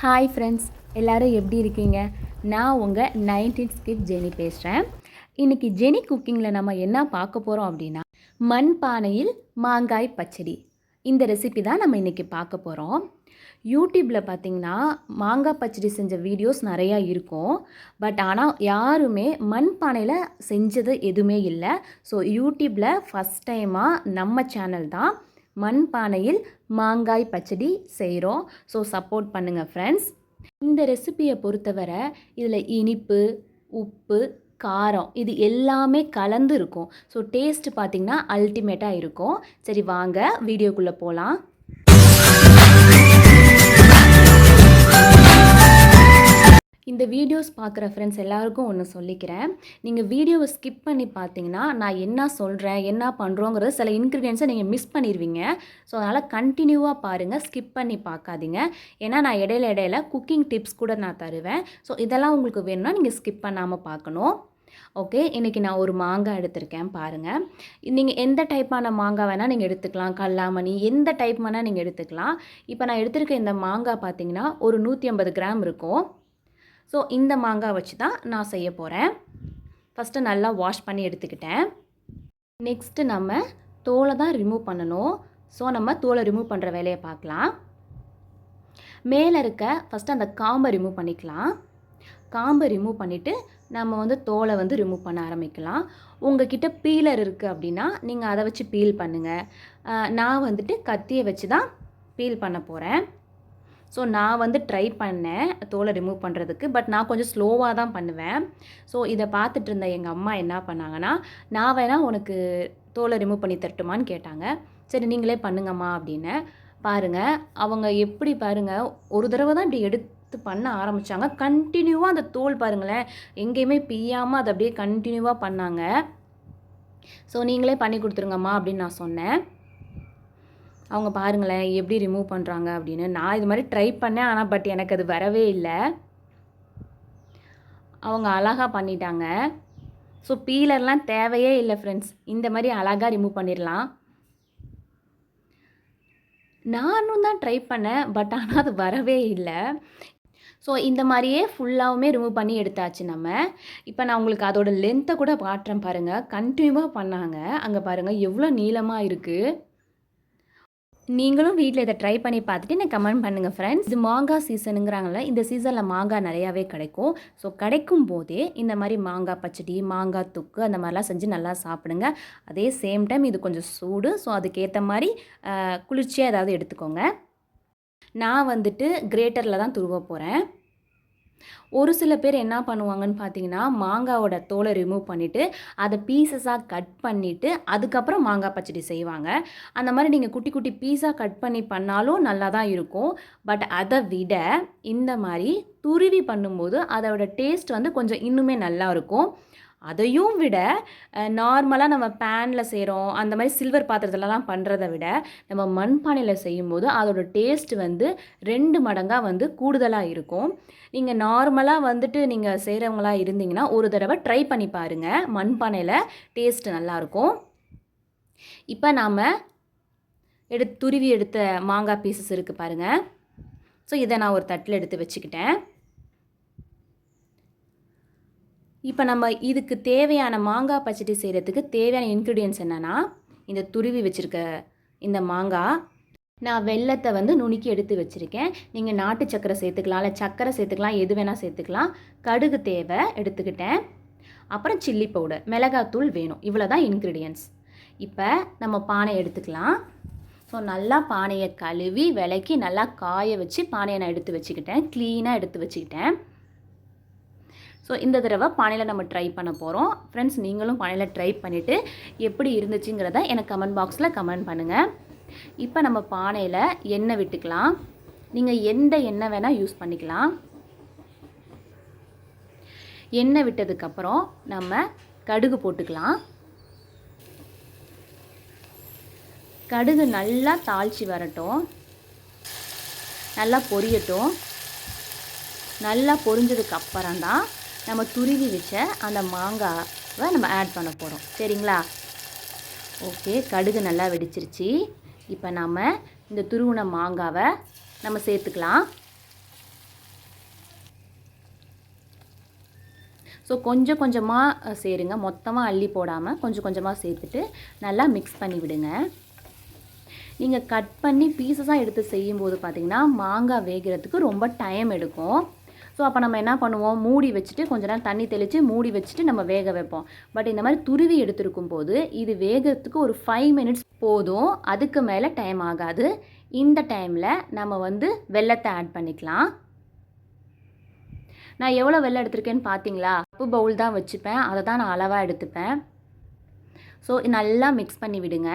Hi friends, எல்லோரும் எப்படி இருக்கீங்க? நான் உங்கள் 19th கிட் ஜெனி பேசுகிறேன். இன்றைக்கி ஜெனி குக்கிங்கில் நம்ம என்ன பார்க்க போகிறோம் அப்படின்னா, மண்பானையில் மாங்காய் பச்சடி. இந்த ரெசிபி தான் நம்ம இன்றைக்கி பார்க்க போகிறோம். யூடியூப்பில் பார்த்திங்கன்னா மாங்காய் பச்சடி செஞ்ச வீடியோஸ் நிறையா இருக்கும். பட் ஆனால் யாருமே மண்பானையில் செஞ்சது எதுவுமே இல்லை. ஸோ யூடியூப்பில் ஃபஸ்ட் டைமாக நம்ம சேனல் தான் மண்பானையில் மாங்காய் பச்சடி செய்கிறோம். ஸோ சப்போர்ட் பண்ணுங்கள் ஃப்ரெண்ட்ஸ். இந்த ரெசிபியை பொறுத்தவரை இதில் இனிப்பு, உப்பு, காரம் இது எல்லாமே கலந்து இருக்கும். ஸோ டேஸ்ட் பார்த்திங்கன்னா அல்டிமேட்டாக இருக்கும். சரி வாங்க வீடியோக்குள்ளே போகலாம். இந்த வீடியோஸ் பார்க்குற ஃப்ரெண்ட்ஸ் எல்லாருக்கும் ஒன்று சொல்லிக்கிறேன். நீங்கள் வீடியோவை ஸ்கிப் பண்ணி பார்த்தீங்கன்னா நான் என்ன சொல்கிறேன், என்ன பண்ணுறோங்கிறது சில இன்க்ரீடியன்ஸை நீங்கள் மிஸ் பண்ணிடுவீங்க. ஸோ அதனால் கண்டினியூவாக பாருங்கள், ஸ்கிப் பண்ணி பார்க்காதீங்க. ஏன்னா நான் இடையில குக்கிங் டிப்ஸ் கூட நான் தருவேன். ஸோ இதெல்லாம் உங்களுக்கு வேணும்னா நீங்கள் ஸ்கிப் பண்ணாமல் பார்க்கணும். ஓகே, இன்றைக்கி நான் ஒரு மாங்காய் எடுத்திருக்கேன் பாருங்கள். நீங்கள் எந்த டைப்பான மாங்காய் வேணால் நீங்கள் எடுத்துக்கலாம். கல்லாமணி எந்த டைப் வேணால் நீங்கள் எடுத்துக்கலாம். இப்போ நான் எடுத்திருக்க இந்த மாங்காய் பார்த்திங்கன்னா ஒரு 150 கிராம் இருக்கும். ஸோ இந்த மாங்காய் வச்சு தான் நான் செய்ய போகிறேன். ஃபஸ்ட்டு நல்லா வாஷ் பண்ணி எடுத்துக்கிட்டேன். நெக்ஸ்ட்டு நம்ம தோலை தான் ரிமூவ் பண்ணணும். ஸோ நம்ம தோலை ரிமூவ் பண்ணுற வேலையை பார்க்கலாம். மேலே இருக்க ஃபஸ்ட்டு அந்த காம்பை ரிமூவ் பண்ணிக்கலாம். காம்பை ரிமூவ் பண்ணிவிட்டு நம்ம தோலை ரிமூவ் பண்ண ஆரம்பிக்கலாம். உங்கள்கிட்ட பீலர் இருக்குது அப்படின்னா நீங்கள் அதை வச்சு பீல் பண்ணுங்கள். நான் கத்தியை வச்சு தான் பீல் பண்ண போகிறேன். ஸோ நான் ட்ரை பண்ணேன் தோலை ரிமூவ் பண்ணுறதுக்கு. பட் நான் கொஞ்சம் ஸ்லோவாக தான் பண்ணுவேன். ஸோ இதை பார்த்துட்டு இருந்த எங்கள் அம்மா என்ன பண்ணாங்கன்னா, நான் வேணால் உனக்கு தோலை ரிமூவ் பண்ணி தரட்டுமான்னு கேட்டாங்க. சரி நீங்களே பண்ணுங்கம்மா அப்படின்னு. பாருங்கள் அவங்க எப்படி பாருங்கள், ஒரு தடவை தான் இப்படி எடுத்து பண்ண ஆரம்பித்தாங்க. கண்டினியூவாக அந்த தோல் பாருங்களேன் எங்கேயுமே பிய்யாமல் அதை அப்படியே கண்டினியூவாக பண்ணாங்க. ஸோ நீங்களே பண்ணி கொடுத்துருங்கம்மா அப்படின்னு நான் சொன்னேன். அவங்க பாருங்களேன் எப்படி ரிமூவ் பண்ணுறாங்க அப்படின்னு. நான் இது மாதிரி ட்ரை பண்ணேன், ஆனால் பட் எனக்கு அது வரவே இல்லை. அவங்க அழகாக பண்ணிட்டாங்க. ஸோ பீலர்லாம் தேவையே இல்லை ஃப்ரெண்ட்ஸ், இந்த மாதிரி அழகாக ரிமூவ் பண்ணிடலாம். நானும் தான் ட்ரை பண்ணேன், பட் ஆனால் அது வரவே இல்லை. ஸோ இந்த மாதிரியே ஃபுல்லாகவுமே ரிமூவ் பண்ணி எடுத்தாச்சு நம்ம. இப்போ நான் உங்களுக்கு அதோட லென்த்தை கூட காட்டுறேன் பாருங்கள். கண்டினியூவாக பண்ணாங்க. அங்கே பாருங்கள் எவ்வளோ நீளமாக இருக்குது. நீங்களும் வீட்டில் இதை ட்ரை பண்ணி பார்த்துட்டு எனக்கு கமெண்ட் பண்ணுங்கள் ஃப்ரெண்ட்ஸ். இது மாங்காய் சீசனுங்கிறாங்கள, இந்த சீசனில் மாங்காய் நிறையாவே கிடைக்கும். ஸோ கிடைக்கும் போதே இந்த மாதிரி மாங்காய் பச்சடி, மாங்காய் தொக்கு அந்த மாதிரிலாம் செஞ்சு நல்லா சாப்பிடுங்க. அதே சேம் டைம் இது கொஞ்சம் சூடு. ஸோ அதுக்கேற்ற மாதிரி குளிர்ச்சியாக ஏதாவது எடுத்துக்கோங்க. நான் கிரேட்டரில் தான் துருவ போகிறேன். ஒரு சில பேர் என்ன பண்ணுவாங்கன்னு பார்த்தீங்கன்னா, மாங்காவோட தோலை ரிமூவ் பண்ணிவிட்டு அதை பீசஸாக கட் பண்ணிவிட்டு அதுக்கப்புறம் மாங்காய் பச்சடி செய்வாங்க. அந்த மாதிரி நீங்கள் குட்டி குட்டி பீஸாக கட் பண்ணி பண்ணாலும் நல்லா தான் இருக்கும். பட் அதை விட இந்த மாதிரி துருவி பண்ணும்போது அதோட டேஸ்ட் கொஞ்சம் இன்னுமே நல்லாயிருக்கும். அதையும் விட நார்மலாக நம்ம பேனில் செய்கிறோம் அந்த மாதிரி சில்வர் பாத்திரத்துலலாம் பண்ணுறதை விட நம்ம மண்பானையில் செய்யும்போது அதோடய டேஸ்ட் 2 மடங்காக கூடுதலாக இருக்கும். நீங்கள் நார்மலாக நீங்கள் செய்கிறவங்களா இருந்தீங்கன்னா ஒரு தடவை ட்ரை பண்ணி பாருங்கள். மண்பானையில் டேஸ்ட் நல்லாயிருக்கும். இப்போ நாம் துருவி எடுத்த மாங்காய் பீசஸ் இருக்குது பாருங்கள். ஸோ இதை நான் ஒரு தட்டில் எடுத்து வச்சுக்கிட்டேன். இப்போ நம்ம இதுக்கு தேவையான மாங்காய் பச்சடி செய்கிறதுக்கு தேவையான இன்க்ரீடியன்ஸ் என்னென்னா, இந்த துருவி வச்சுருக்க இந்த மாங்காய், நான் வெல்லத்தை நுணுக்கி எடுத்து வச்சுருக்கேன். நீங்கள் நாட்டு சக்கரை சேர்த்துக்கலாம், இல்லை சக்கரை சேர்த்துக்கலாம், எது வேணால் சேர்த்துக்கலாம். கடுகு தேவை எடுத்துக்கிட்டேன். அப்புறம் சில்லி பவுடர், மிளகாத்தூள் வேணும். இவ்வளோ தான் இன்க்ரீடியன்ஸ். இப்போ நம்ம பானை எடுத்துக்கலாம். ஸோ நல்லா பானையை கழுவி விளக்கி நல்லா காய வச்சு பானையை நான் எடுத்து வச்சுக்கிட்டேன். க்ளீனாக எடுத்து வச்சுக்கிட்டேன். ஸோ இந்த தடவை பானையில் நம்ம ட்ரை பண்ண போகிறோம். ஃப்ரெண்ட்ஸ் நீங்களும் பானையில் ட்ரை பண்ணிவிட்டு எப்படி இருந்துச்சுங்கிறத எனக்கு கமெண்ட் பாக்ஸில் கமெண்ட் பண்ணுங்கள். இப்போ நம்ம பானையில் எண்ணெய் விட்டுக்கலாம். நீங்கள் எந்த எண்ணெய் வேணால் யூஸ் பண்ணிக்கலாம். எண்ணெய் விட்டதுக்கப்புறம் நம்ம கடுகு போட்டுக்கலாம். கடுகு நல்லா தாளித்து வரட்டும், நல்லா பொரியட்டும். நல்லா பொரிஞ்சதுக்கு அப்புறம் தான் நம்ம துருவி வச்ச அந்த மாங்காவை நம்ம ஆட் பண்ண போகிறோம். சரிங்களா? ஓகே, கடுகு நல்லா வெடிச்சிருச்சு. இப்போ நம்ம இந்த துருவின மாங்காவை நம்ம சேர்த்துக்கலாம். ஸோ கொஞ்சம் கொஞ்சமாக சேருங்க, மொத்தமாக அள்ளி போடாமல் கொஞ்சம் கொஞ்சமாக சேர்த்துட்டு நல்லா மிக்ஸ் பண்ணி விடுங்க. நீங்கள் கட் பண்ணி பீசஸாக எடுத்து செய்யும்போது பார்த்திங்கன்னா மாங்காய் வேகிறதுக்கு ரொம்ப டைம் எடுக்கும். ஸோ அப்போ நம்ம என்ன பண்ணுவோம், மூடி வச்சுட்டு கொஞ்ச நேரம் தண்ணி தெளித்து மூடி வச்சுட்டு நம்ம வேக வைப்போம். பட் இந்த மாதிரி துருவி எடுத்துருக்கும் போது இது வேகிறதுக்கு ஒரு 5 மினிட்ஸ் போதும், அதுக்கு மேலே டைம் ஆகாது. இந்த டைமில் நம்ம வந்து வெல்லத்தை ஆட் பண்ணிக்கலாம். நான் எவ்வளோ வெல்லம் எடுத்திருக்கேன்னு பார்த்தீங்களா? கப்பு பவுல் தான் வச்சுப்பேன், அதை தான் நான் அளவாக எடுத்துப்பேன். ஸோ நல்லா மிக்ஸ் பண்ணி விடுங்க.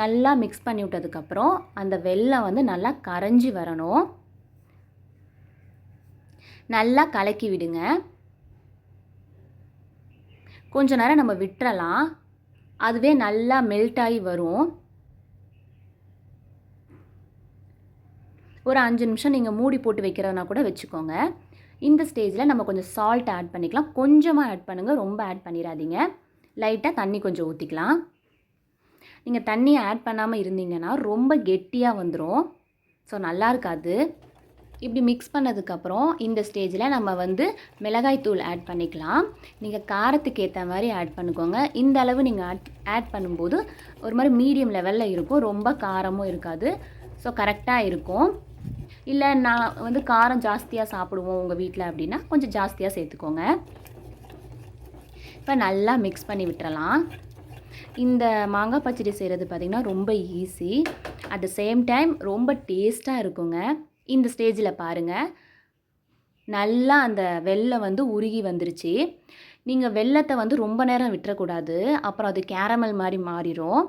நல்லா மிக்ஸ் பண்ணி விட்டதுக்கப்புறம் அந்த வெல்லம் வந்து நல்லா கரைஞ்சி வரணும். நல்லா கலக்கி விடுங்க. கொஞ்ச நேரம் நம்ம விட்டுறலாம், அதுவே நல்லா மெல்ட் ஆகி வரும். ஒரு 5 நிமிஷம் நீங்கள் மூடி போட்டு வைக்கிறதுனா கூட வச்சுக்கோங்க. இந்த ஸ்டேஜில் நம்ம கொஞ்சம் சால்ட் ஆட் பண்ணிக்கலாம். கொஞ்சமாக ஆட் பண்ணுங்கள், ரொம்ப ஆட் பண்ணிடாதீங்க. லைட்டாக தண்ணி கொஞ்சம் ஊற்றிக்கலாம். நீங்கள் தண்ணி ஆட் பண்ணாமல் இருந்தீங்கன்னா ரொம்ப கெட்டியாக வந்துடும், ஸோ நல்லா இருக்காது. இப்படி மிக்ஸ் பண்ணதுக்கப்புறம் இந்த ஸ்டேஜில் நம்ம வந்து மிளகாய் தூள் ஆட் பண்ணிக்கலாம். நீங்கள் காரத்துக்கு ஏற்ற மாதிரி ஆட் பண்ணிக்கோங்க. இந்த அளவு நீங்கள் ஆட் பண்ணும்போது ஒரு மாதிரி மீடியம் லெவலில் இருக்கும், ரொம்ப காரமும் இருக்காது. ஸோ கரெக்டாக இருக்கும். இல்லை நான் வந்து காரம் ஜாஸ்தியாக சாப்பிடுவோம் உங்கள் வீட்டில் அப்படின்னா கொஞ்சம் ஜாஸ்தியாக சேர்த்துக்கோங்க. இப்போ நல்லா மிக்ஸ் பண்ணி விட்டுறலாம். இந்த மாங்காய் பச்சடி செய்கிறது பார்த்திங்கன்னா ரொம்ப easy, at the same time ரொம்ப டேஸ்ட்டாக இருக்குங்க. இந்த ஸ்டேஜில் பாருங்கள், நல்லா அந்த வெல்லம் வந்து உருகி வந்துருச்சு. நீங்கள் வெல்லத்தை வந்து ரொம்ப நேரம் விட்டுறக்கூடாது, அப்புறம் அது கேரமல் மாதிரி மாறிடும்.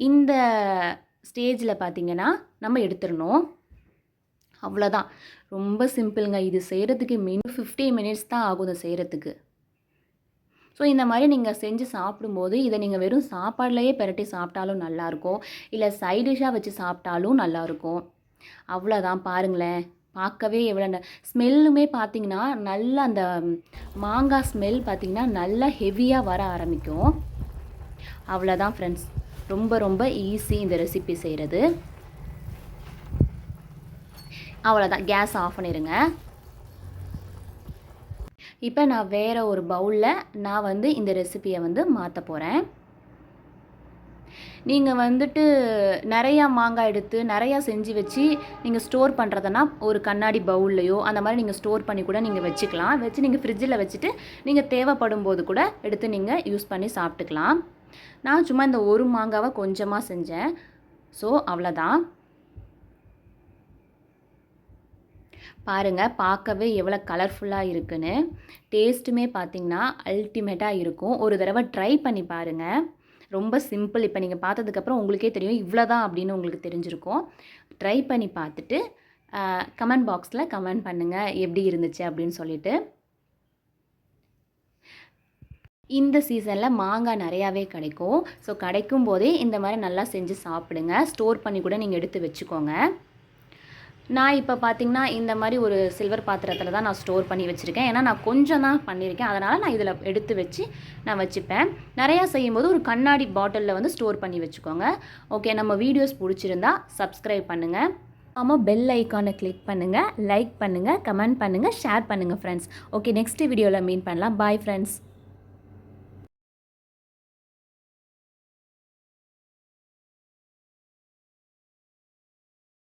இந்த ஸ்டேஜில் பார்த்திங்கன்னா நம்ம எடுத்துடணும். அவ்வளோதான், ரொம்ப சிம்பிளுங்க. இது செய்கிறதுக்கு 15 மினிட்ஸ் தான் ஆகும் இதை செய்கிறதுக்கு. ஸோ இந்த மாதிரி நீங்கள் செஞ்சு சாப்பிடும்போது இதை நீங்கள் வெறும் சாப்பாடுலையே பெரட்டி சாப்பிட்டாலும் நல்லாயிருக்கும், இல்லை சைட் டிஷ்ஷாக வச்சு சாப்பிட்டாலும் நல்லாயிருக்கும். அவ்வளோதான், பாருங்களேன், பார்க்கவே எவ்வளோ ஸ்மெல்லுமே பார்த்திங்கன்னா நல்லா அந்த மாங்காய் ஸ்மெல் பார்த்திங்கன்னா நல்லா ஹெவியாக வர ஆரம்பிக்கும். அவ்வளோதான் ஃப்ரெண்ட்ஸ், ரொம்ப ரொம்ப ஈஸி இந்த ரெசிபி செய்கிறது. அவ்வளோதான், கேஸ் ஆஃப் பண்ணிடுங்க. இப்போ நான் வேறு ஒரு பவுலில் நான் வந்து இந்த ரெசிபியை வந்து மாற்ற போகிறேன். நீங்கள் வந்துட்டு நிறையா மாங்காய் எடுத்து நிறையா செஞ்சு வச்சு நீங்கள் ஸ்டோர் பண்ணுறதுனா ஒரு கண்ணாடி பவுல்லையோ அந்த மாதிரி நீங்கள் ஸ்டோர் பண்ணி கூட நீங்கள் வச்சுக்கலாம். வச்சு நீங்கள் ஃப்ரிட்ஜில் வச்சுட்டு நீங்கள் தேவைப்படும் போது கூட எடுத்து நீங்கள் யூஸ் பண்ணி சாப்பிட்டுக்கலாம். நான் சும்மா இந்த ஒரு மாங்காவை கொஞ்சமாக செஞ்சேன். ஸோ அவ்வளோதான். பாருங்கள், பார்க்கவே எவ்வளோ கலர்ஃபுல்லாக இருக்குன்னு. டேஸ்ட்டுமே பார்த்திங்கன்னா அல்டிமேட்டாக இருக்கும். ஒரு தடவை ட்ரை பண்ணி பாருங்கள், ரொம்ப சிம்பிள். இப்போ நீங்கள் பார்த்ததுக்கப்புறம் உங்களுக்கே தெரியும் இவ்வளோ தான் அப்படின்னு உங்களுக்கு தெரிஞ்சிருக்கும். ட்ரை பண்ணி பார்த்துட்டு கமெண்ட் பாக்ஸில் கமெண்ட் பண்ணுங்கள் எப்படி இருந்துச்சு அப்படின்னு சொல்லிட்டு. இந்த சீசனில் மாங்காய் நிறையாவே கிடைக்கும். ஸோ கிடைக்கும் போதே இந்த மாதிரி நல்லா செஞ்சு சாப்பிடுங்க. ஸ்டோர் பண்ணி கூட நீங்கள் எடுத்து வச்சுக்கோங்க. நான் இப்போ பார்த்திங்கன்னா இந்த மாதிரி ஒரு சில்வர் பாத்திரத்தில் தான் நான் ஸ்டோர் பண்ணி வச்சுருக்கேன். ஏன்னா நான் கொஞ்சம் தான் பண்ணியிருக்கேன், அதனால் நான் இதில் எடுத்து வச்சு நான் வச்சுப்பேன். நிறையா செய்யும்போது ஒரு கண்ணாடி பாட்டிலில் வந்து ஸ்டோர் பண்ணி வச்சுக்கோங்க. ஓகே, நம்ம வீடியோஸ் பிடிச்சிருந்தா சப்ஸ்கிரைப் பண்ணுங்கள். ஆமாம், பெல் ஐக்கானை கிளிக் பண்ணுங்கள், லைக் பண்ணுங்கள், கமெண்ட் பண்ணுங்கள், ஷேர் பண்ணுங்கள் ஃப்ரெண்ட்ஸ். ஓகே, நெக்ஸ்ட் வீடியோவில் மீட் பண்ணலாம். Bye friends.